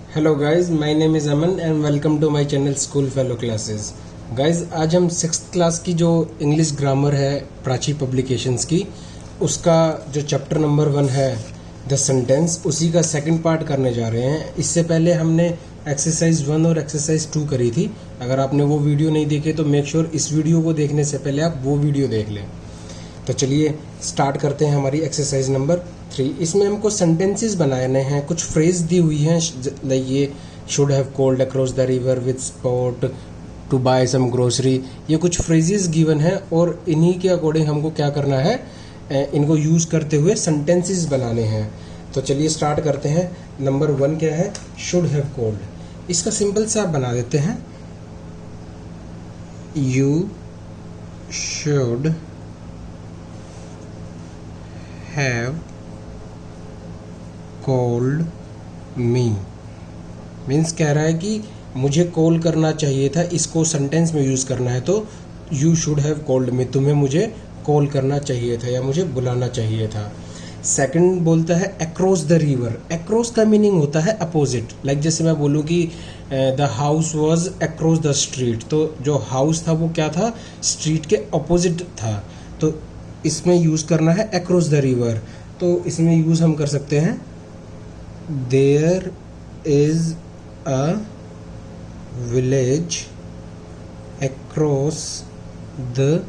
Hello guys, my name is Aman and welcome to my channel school fellow classes. Guys, आज हम 6th class की जो English grammar है Prachi publications की, उसका जो चैप्टर नंबर 1 है द सेंटेंस, उसी का सेकंड पार्ट करने जा रहे हैं। इससे पहले हमने एक्सरसाइज 1 और एक्सरसाइज 2 करी थी। अगर आपने वो वीडियो नहीं देखे तो मेक श्योर इस वीडियो को देखने से पहले आप वो वीडियो देख लें। तो चलिए स्टार्ट करते हैं हमारी एक्सरसाइज नंबर 3। इसमें हमको सेंटेंसेस बनाने हैं, कुछ फ्रेज दी हुई हैं, लाइक ये should have called across the river with spot to buy some grocery. ये कुछ फ्रेजेस गिवन हैं और इन्हीं के अकॉर्डिंग हमको क्या करना है, इनको यूज़ करते हुए सेंटेंसेस बनाने हैं। तो चलिए स्टार्ट करते हैं। नंबर 1 क्या है, शुड हैव कॉल्ड। इसका सिंपल सा बना देते हैं, you should have called me। Means कह रहा है कि मुझे कॉल करना चाहिए था, इसको सेंटेंस में यूज़ करना है। तो you should have called me, तुम्हें मुझे कॉल करना चाहिए था या मुझे बुलाना चाहिए था। सेकंड बोलता है अक्रॉस द रिवर। अक्रॉस का मीनिंग होता है अपोजिट। लाइक जैसे मैं बोलूँ कि the house was across the street, तो जो हाउस था वो क्या था, स्ट्रीट के अपोजिट था। तो इसमें यूज़ करना है अक्रॉस द रिवर। तो इसमें यूज़ हम कर सकते हैं, there is a village across the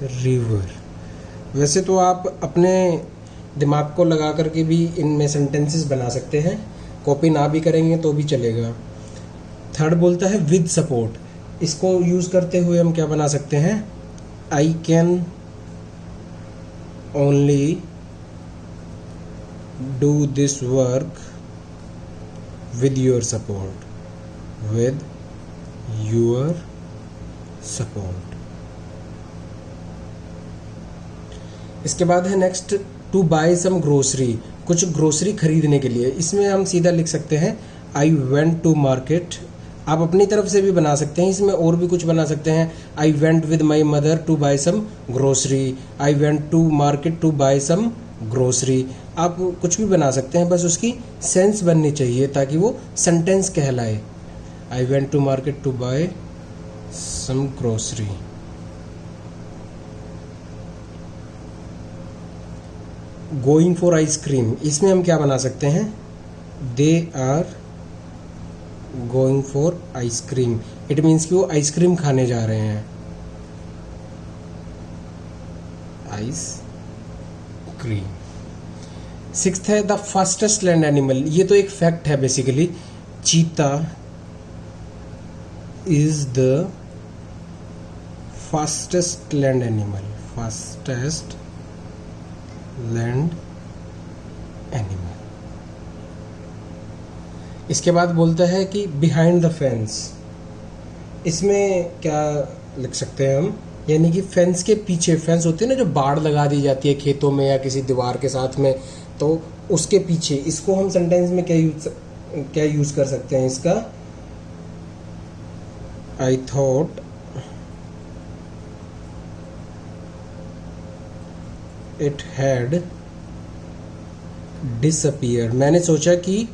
river. वैसे तो आप अपने दिमाग को लगा करके भी इनमें सेंटेंसेस बना सकते हैं, कॉपी ना भी करेंगे तो भी चलेगा। थर्ड बोलता है विद सपोर्ट। इसको यूज़ करते हुए हम क्या बना सकते हैं, I can only do this work with your support, with your support। इसके बाद है next, to buy some grocery. कुछ ग्रोसरी खरीदने के लिए। इसमें हम सीधा लिख सकते हैं, आई वेंट टू मार्केट। आप अपनी तरफ से भी बना सकते हैं, इसमें और भी कुछ बना सकते हैं, I went with my mother to buy some grocery, I went to market to buy some grocery. आप कुछ भी बना सकते हैं, बस उसकी सेंस बननी चाहिए ताकि वो सेंटेंस कहलाए। I went to market to buy some grocery. Going for ice cream. इसमें हम क्या बना सकते हैं, they are going for ice cream. It means कि वो आइसक्रीम खाने जा रहे हैं, आइस क्रीम। सिक्स्थ है द फास्टेस्ट लैंड एनिमल। ये तो एक फैक्ट है basically, cheetah is the fastest land animal, fastest land animal. इसके बाद बोलता है कि बिहाइंड द फेंस। इसमें क्या लिख सकते हैं हम, यानी कि फेंस के पीछे। फेंस होती है ना जो बाड़ लगा दी जाती है खेतों में या किसी दीवार के साथ में, तो उसके पीछे। इसको हम सेंटेंस में क्या यूज कर सकते हैं इसका, I thought it had disappear. मैंने सोचा कि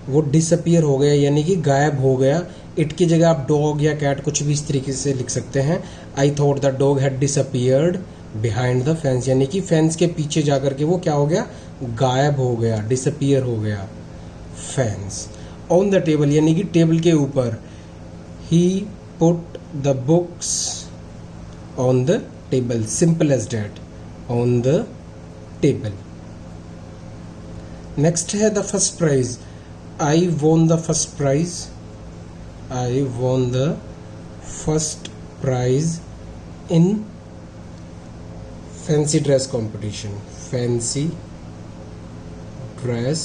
वो डिसअपियर हो गया, यानी कि गायब हो गया। इट की जगह आप डॉग या कैट कुछ भी इस तरीके से लिख सकते हैं। I thought the dog had disappeared behind the fence, यानी कि फेंस के पीछे जाकर के वो क्या हो गया, गायब हो गया, डिसअपियर हो गया फेंस। ऑन द टेबल, यानी कि टेबल के ऊपर। He put the books on the table, simple as that, on the table. Next है the first prize. I won the first prize. I won the first prize in fancy dress competition. Fancy dress,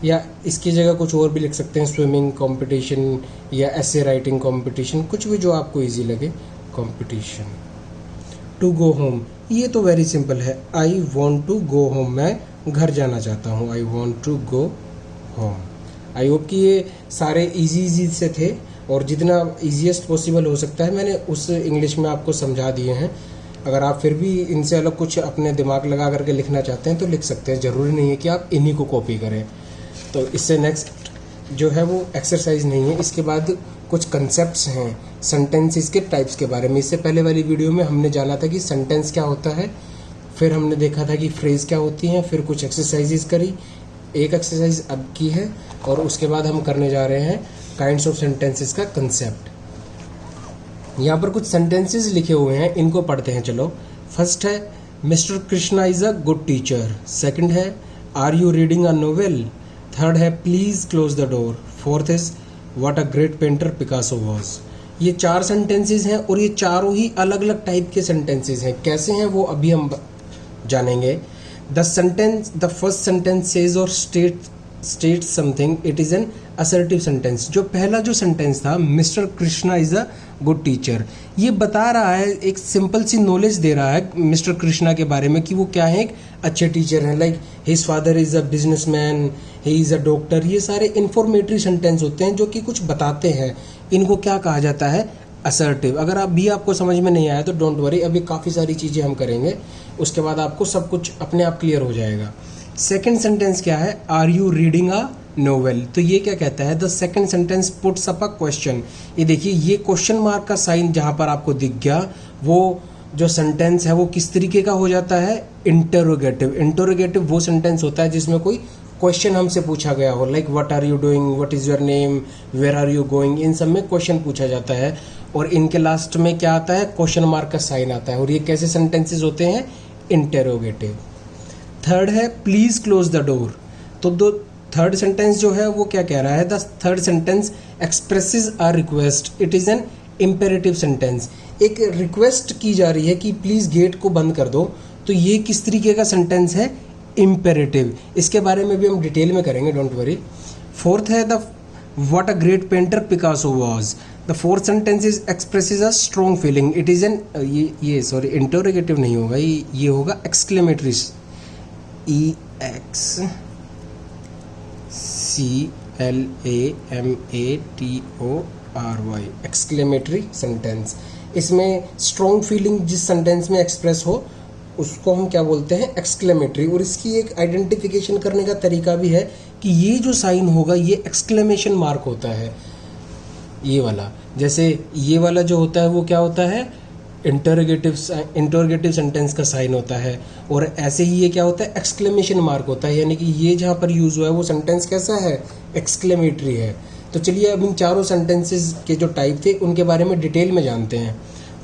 या इसकी जगह कुछ और भी लिख सकते हैं, स्विमिंग कंपटीशन या ऐसे राइटिंग कंपटीशन, कुछ भी जो आपको इजी लगे, कंपटीशन। टू गो होम, ये तो वेरी सिंपल है, I want to go home. मैं घर जाना चाहता हूँ, I want to go home. I hope कि ये सारे इजी से थे और जितना इजीएस्ट पॉसिबल हो सकता है मैंने उस इंग्लिश में आपको समझा दिए हैं। अगर आप फिर भी इनसे अलग कुछ अपने दिमाग लगा करके लिखना चाहते हैं तो लिख सकते हैं, ज़रूरी नहीं है कि आप इन्हीं को कॉपी करें। तो इससे नेक्स्ट जो है वो एक्सरसाइज नहीं है, इसके बाद कुछ कंसेप्ट्स हैं सेंटेंसेस के टाइप्स के बारे में। इससे पहले वाली वीडियो में हमने जाना था कि सेंटेंस क्या होता है, फिर हमने देखा था कि फ्रेज क्या होती हैं, फिर कुछ एक्सरसाइजेस करी, एक एक्सरसाइज अब की है, और उसके बाद हम करने जा रहे हैं काइंड्स ऑफ सेंटेंसेस का कंसेप्ट। यहाँ पर कुछ सेंटेंसेस लिखे हुए हैं, इनको पढ़ते हैं। चलो, फर्स्ट है mister Krishna is a good teacher. Second है are you reading a novel. Third है please close the door. Fourth is what a great painter Picasso was. ये 4 सेंटेंसेस हैं और ये चारों ही अलग अलग टाइप के सेंटेंसेस हैं। कैसे हैं वो अभी हम जानेंगे। The first sentence says or states something, it is an assertive sentence. जो पहला जो सेंटेंस था, mister Krishna is a good teacher, ये बता रहा है, एक सिंपल सी नॉलेज दे रहा है मिस्टर कृष्णा के बारे में कि वो क्या है, एक अच्छे टीचर हैं। Like his father is a businessman, he is a doctor. ये सारे इंफॉर्मेटरी सेंटेंस होते हैं जो कि कुछ बताते हैं। इनको क्या कहा जाता है, असर्टिव। अगर अभी आपको समझ में नहीं आया तो डोंट वरी, अभी काफ़ी सारी चीज़ें हम करेंगे, उसके बाद आपको सब कुछ अपने आप क्लियर हो जाएगा। सेकंड सेंटेंस क्या है, are you reading a novel. तो ये क्या कहता है, the second sentence puts up a question. ये देखिए, ये क्वेश्चन मार्क का साइन जहाँ पर आपको दिख गया, वो जो सेंटेंस है वो किस तरीके का हो जाता है, इंटरोगेटिव। इंटरोगेटिव वो सेंटेंस होता है जिसमें कोई क्वेश्चन हमसे पूछा गया हो, like what are you doing, what is your name, where are you going. इन सब में क्वेश्चन पूछा जाता है और इनके लास्ट में क्या आता है, क्वेश्चन मार्क का साइन आता है। और ये कैसे सेंटेंसेस होते हैं, इंटरोगेटिव। थर्ड है प्लीज क्लोज द डोर। तो थर्ड सेंटेंस जो है वो क्या कह रहा है, the third sentence expresses a request, it is an imperative sentence. एक रिक्वेस्ट की जा रही है कि प्लीज गेट को बंद कर दो, तो ये किस तरीके का सेंटेंस है, इम्पेरेटिव। इसके बारे में भी हम डिटेल में करेंगे, डोंट वरी। फोर्थ है the what a great painter Picasso was. The fourth sentence is expresses a strong feeling, it is an ये सॉरी इंटरोगेटिव नहीं होगा, ये होगा एक्सक्लेमेटरी, EXCLAMATORY, एक्सक्लेमेटरी सेंटेंस। इसमें स्ट्रॉन्ग फीलिंग जिस सेंटेंस में एक्सप्रेस हो उसको हम क्या बोलते हैं, एक्सक्लेमेटरी। और इसकी एक आइडेंटिफिकेशन करने का तरीका भी है कि ये जो साइन होगा ये एक्सक्लेमेशन मार्क होता है, ये वाला। जैसे ये वाला जो होता है वो क्या होता है, इंटरोगेटिव सेंटेंस का साइन होता है, और ऐसे ही ये क्या होता है, एक्सक्लेमेशन मार्क होता है। यानी कि ये जहाँ पर यूज़ हुआ है वो सेंटेंस कैसा है, एक्सक्लेमेटरी है। तो चलिए अब इन चारों सेंटेंसेस के जो टाइप थे उनके बारे में डिटेल में जानते हैं।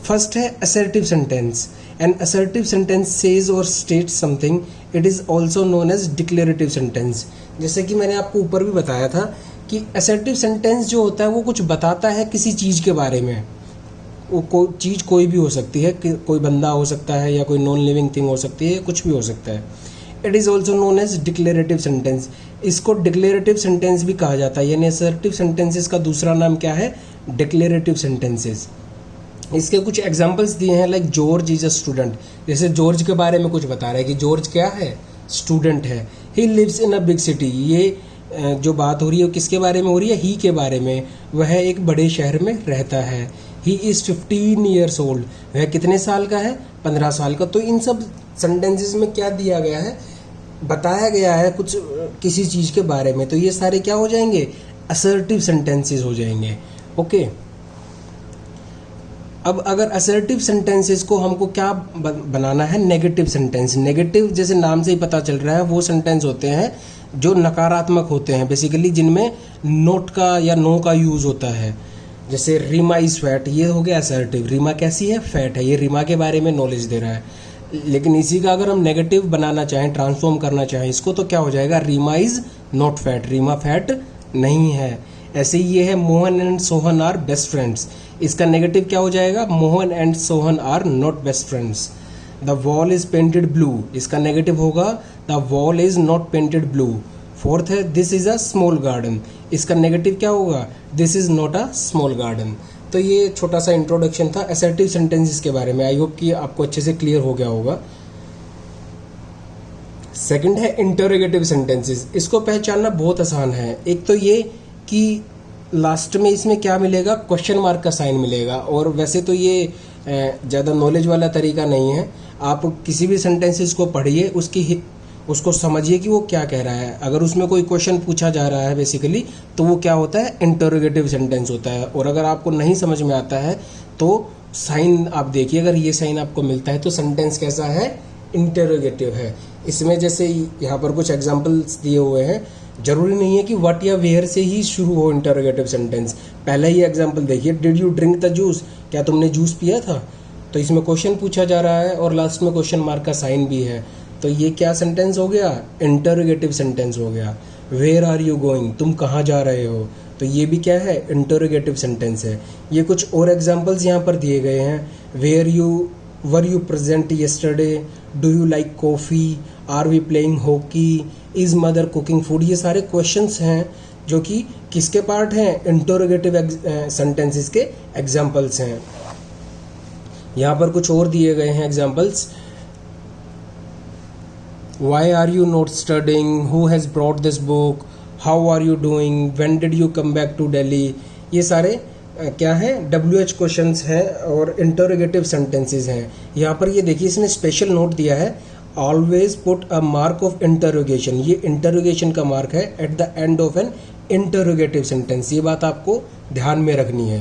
फर्स्ट है assertive sentence. An assertive sentence says or states something, it is also known as declarative sentence. जैसे कि मैंने आपको ऊपर भी बताया था कि असर्टिव सेंटेंस जो होता है वो कुछ बताता है किसी चीज़ के बारे में। वो चीज़ कोई भी हो सकती है, कोई बंदा हो सकता है या कोई नॉन लिविंग थिंग हो सकती है, कुछ भी हो सकता है। It is also known as declarative sentence. इसको डिक्लेरेटिव सेंटेंस भी कहा जाता है, यानी असर्टिव सेंटेंसेस का दूसरा नाम क्या है, डिक्लेरेटिव सेंटेंसेस। इसके कुछ एग्जांपल्स दिए हैं, like George is a student. जैसे जॉर्ज के बारे में कुछ बता रहा है कि जॉर्ज क्या है, स्टूडेंट है। He lives in a big city, ये जो बात हो रही है किसके बारे में हो रही है, ही के बारे में। वह एक बड़े शहर में रहता है। ही इज़ 15 ईयर्स ओल्ड, वह कितने साल का है, 15 साल का। तो इन सब सेंटेंसेस में क्या दिया गया है, बताया गया है कुछ किसी चीज़ के बारे में। तो ये सारे क्या हो जाएंगे, असर्टिव सेंटेंसेस हो जाएंगे। ओके, अब अगर असर्टिव सेंटेंसेस को हमको क्या बनाना है, नेगेटिव सेंटेंस। नेगेटिव जैसे नाम से ही पता चल रहा है वो सेंटेंस होते हैं जो नकारात्मक होते हैं बेसिकली, जिनमें नोट का या नो का यूज़ होता है। जैसे रीमा इज़ फैट, ये हो गया असर्टिव। रीमा कैसी है, फैट है, ये रीमा के बारे में नॉलेज दे रहा है। लेकिन इसी का अगर हम नेगेटिव बनाना चाहें, ट्रांसफॉर्म करना चाहें इसको, तो क्या हो जाएगा, Reema is not fat, Reema fat नहीं है। ऐसे ही ये है Mohan and Sohan are best friends, इसका नेगेटिव क्या हो जाएगा, Mohan and Sohan are not best friends. The wall is painted blue, इसका नेगेटिव होगा the wall is not painted blue. Fourth है this is a small garden, इसका नेगेटिव क्या होगा, this is not a small garden. तो ये छोटा सा इंट्रोडक्शन था असर्टिव सेंटेंसेस के बारे में। आई होप कि आपको अच्छे से क्लियर हो गया होगा। सेकंड है इंटरोगेटिव सेंटेंसेस। इसको पहचानना बहुत आसान है। एक तो ये कि लास्ट में इसमें क्या मिलेगा, क्वेश्चन मार्क का साइन मिलेगा। और वैसे तो ये ज़्यादा नॉलेज वाला तरीका नहीं है। आप किसी भी सेंटेंसेस को पढ़िए, उसको समझिए कि वो क्या कह रहा है। अगर उसमें कोई क्वेश्चन पूछा जा रहा है बेसिकली, तो वो क्या होता है, इंटरोगेटिव सेंटेंस होता है। और अगर आपको नहीं समझ में आता है तो साइन आप देखिए, अगर ये साइन आपको मिलता है तो सेंटेंस कैसा है, इंटरोगेटिव है। इसमें जैसे यहाँ पर कुछ एग्जाम्पल्स दिए हुए हैं, जरूरी नहीं है कि व्हाट या वेयर से ही शुरू हो इंटरोगेटिव सेंटेंस। पहले ही एग्जाम्पल देखिए, did you drink the juice, क्या तुमने जूस पिया था। तो इसमें क्वेश्चन पूछा जा रहा है और लास्ट में क्वेश्चन मार्क का साइन भी है, तो ये क्या सेंटेंस हो गया, इंटरोगेटिव सेंटेंस हो गया। वेयर आर यू गोइंग, तुम कहाँ जा रहे हो, तो ये भी क्या है, इंटरोगेटिव सेंटेंस है। ये कुछ और एग्जाम्पल्स यहाँ पर दिए गए हैं, were you present yesterday, do you like coffee, are we playing hockey, is mother cooking food. ये सारे क्वेश्चंस हैं जो कि किसके पार्ट हैं, इंटरोगेटिव सेंटेंसेस के एग्जाम्पल्स हैं। यहाँ पर कुछ और दिए गए हैं examples, why are you not studying, who has brought this book, how are you doing, when did you come back to Delhi. ये सारे क्या है, WH क्वेश्चंस हैं और इंटरोगेटिव सेंटेंसेस हैं। यहाँ पर ये देखिए, इसमें स्पेशल नोट दिया है, always put a mark of interrogation. ये इंटरोगेशन का मार्क है at the end of an interrogative sentence. ये बात आपको ध्यान में रखनी है।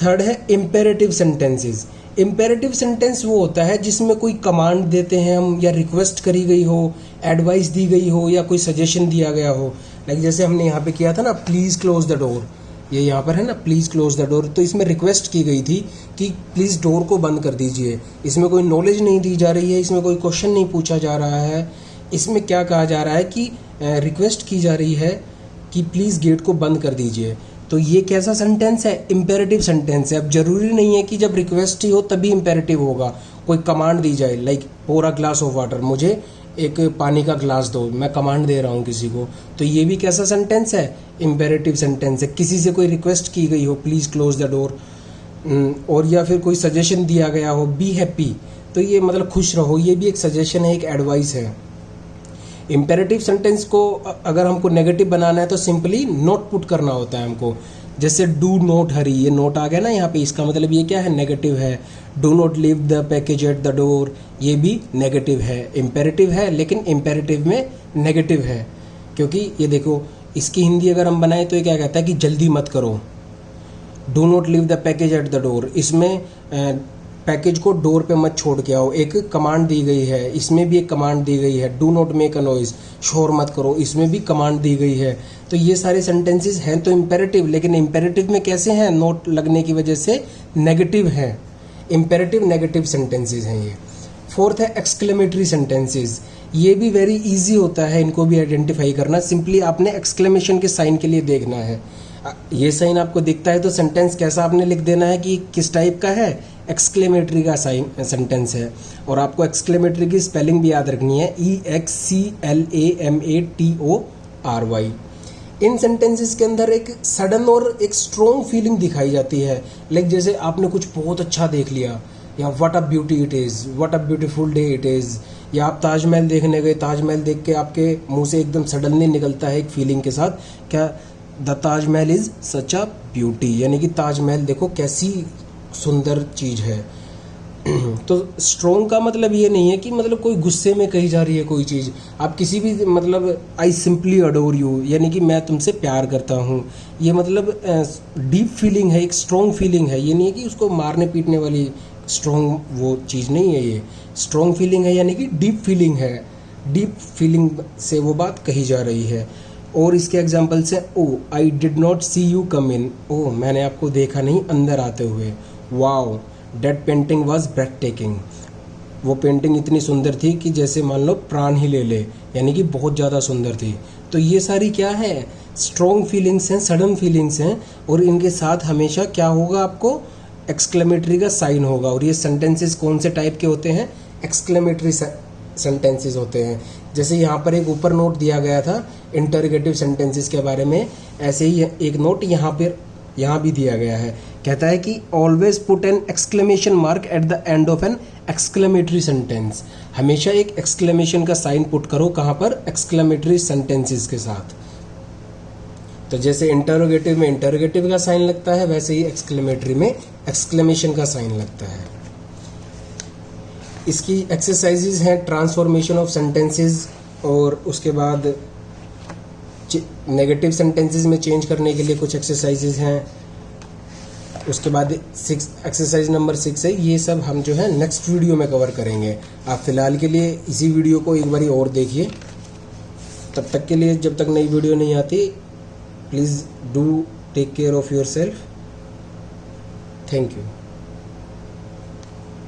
थर्ड है इम्पेरेटिव सेंटेंसेस। इम्पेरेटिव सेंटेंस वो होता है जिसमें कोई कमांड देते हैं हम, या रिक्वेस्ट करी गई हो, एडवाइस दी गई हो, या कोई सजेशन दिया गया हो। लाइक जैसे हमने यहाँ पे किया था ना, प्लीज़ क्लोज द डोर, ये यहाँ पर है ना, प्लीज़ क्लोज द डोर। तो इसमें रिक्वेस्ट की गई थी कि प्लीज़ डोर को बंद कर दीजिए। इसमें कोई नॉलेज नहीं दी जा रही है, इसमें कोई क्वेश्चन नहीं पूछा जा रहा है। इसमें क्या कहा जा रहा है कि रिक्वेस्ट की जा रही है कि प्लीज़ गेट को बंद कर दीजिए। तो ये कैसा सेंटेंस है, इम्पेरेटिव सेंटेंस है। अब जरूरी नहीं है कि जब रिक्वेस्ट ही हो तभी इम्पेरेटिव होगा, कोई कमांड दी जाए, like pour a glass of water, मुझे एक पानी का ग्लास दो, मैं कमांड दे रहा हूँ किसी को, तो ये भी कैसा सेंटेंस है, इम्पेरेटिव सेंटेंस है। किसी से कोई रिक्वेस्ट की गई हो, प्लीज़ क्लोज द डोर, और या फिर कोई सजेशन दिया गया हो, बी हैप्पी, तो ये मतलब खुश रहो, ये भी एक सजेशन है, एक एडवाइस है। इम्पेरेटिव सेंटेंस को अगर हमको नेगेटिव बनाना है तो सिंपली नोट पुट करना होता है हमको। जैसे डू नॉट हरी, ये नोट आ गया ना यहाँ पे, इसका मतलब ये क्या है, नेगेटिव है। Do not leave the package at the door, ये भी नेगेटिव है। इम्पेरेटिव है लेकिन इम्पेरेटिव में नेगेटिव है, क्योंकि ये देखो इसकी हिंदी अगर हम बनाएं तो ये क्या कहता है कि जल्दी मत करो। Do not leave the package at the door, इसमें पैकेज को डोर पे मत छोड़ के आओ, एक कमांड दी गई है। इसमें भी एक कमांड दी गई है, do not make a noise, शोर मत करो, इसमें भी कमांड दी गई है। तो ये सारे सेंटेंसेस हैं तो इम्पेरेटिव, लेकिन इम्पेरेटिव में कैसे हैं, नोट लगने की वजह से नेगेटिव है। इम्पेरेटिव नेगेटिव सेंटेंसेस हैं ये। फोर्थ है एक्सक्लेमेटरी सेंटेंसेस। ये भी वेरी इजी होता है इनको भी आइडेंटिफाई करना। सिंपली आपने एक्सक्लेमेशन के साइन के लिए देखना है, ये साइन आपको दिखता है तो सेंटेंस कैसा आपने लिख देना है कि किस टाइप का है, एक्सक्लेमेटरी का साइन सेंटेंस है। और आपको एक्सक्लेमेटरी की स्पेलिंग भी याद रखनी है, EXCLAMATORY। इन सेंटेंसेस के अंदर एक सडन और एक स्ट्रॉन्ग फीलिंग दिखाई जाती है। लाइक जैसे आपने कुछ बहुत अच्छा देख लिया, या what a beauty it is, what a beautiful day it is, या आप ताजमहल देखने गए, ताजमहल देख के आपके मुंह से एकदम सडनली निकलता है एक फीलिंग के साथ, क्या, the Taj Mahal is such a beauty, यानी कि ताजमहल देखो कैसी सुंदर चीज़ है। तो स्ट्रॉन्ग का मतलब ये नहीं है कि मतलब कोई गुस्से में कही जा रही है कोई चीज़। आप किसी भी मतलब आई सिंपली अडोर यू, यानी कि मैं तुमसे प्यार करता हूँ, ये मतलब डीप फीलिंग है, एक स्ट्रॉन्ग फीलिंग है। ये नहीं है कि उसको मारने पीटने वाली स्ट्रॉन्ग वो चीज़ नहीं है। ये स्ट्रॉन्ग फीलिंग है, यानी कि डीप फीलिंग है, डीप फीलिंग से वो बात कही जा रही है। और इसके एग्जाम्पल्स हैं, oh I did not see you come in, oh मैंने आपको देखा नहीं अंदर आते हुए। Wow that painting was breathtaking, वो पेंटिंग इतनी सुंदर थी कि जैसे मान लो प्राण ही ले ले, यानी कि बहुत ज़्यादा सुंदर थी। तो ये सारी क्या है, स्ट्रॉन्ग फीलिंग्स हैं, सडन फीलिंग्स हैं, और इनके साथ हमेशा क्या होगा, आपको एक्सक्लेमेटरी का साइन होगा। और ये सेंटेंसेस कौन से टाइप के होते हैं, एक्सक्लेमेटरी सेंटेंसेस होते हैं। जैसे यहाँ पर एक ऊपर नोट दिया गया था इंटरोगेटिव सेंटेंसेस के बारे में, ऐसे ही एक नोट यहाँ भी दिया गया है। कहता है कि always put an exclamation mark at the end of an exclamatory sentence, हमेशा एक एक्सक्लेमेशन का साइन पुट करो, कहाँ पर, एक्सक्लेमेटरी सेंटेंसेस के साथ। तो जैसे इंटरोगेटिव में इंटरोगेटिव का साइन लगता है, वैसे ही एक्सक्लेमेटरी में एक्सक्लेमेशन का साइन लगता है। इसकी एक्सरसाइजेज हैं ट्रांसफॉर्मेशन ऑफ सेंटेंसेस, और उसके बाद नेगेटिव सेंटेंसेस में चेंज करने के लिए कुछ एक्सरसाइजेज हैं। उसके बाद एक्सरसाइज नंबर 6 है। ये सब हम जो है नेक्स्ट वीडियो में कवर करेंगे। आप फिलहाल के लिए इसी वीडियो को एक बारी और देखिए। तब तक के लिए, जब तक नई वीडियो नहीं आती, please do take care of yourself. Thank you.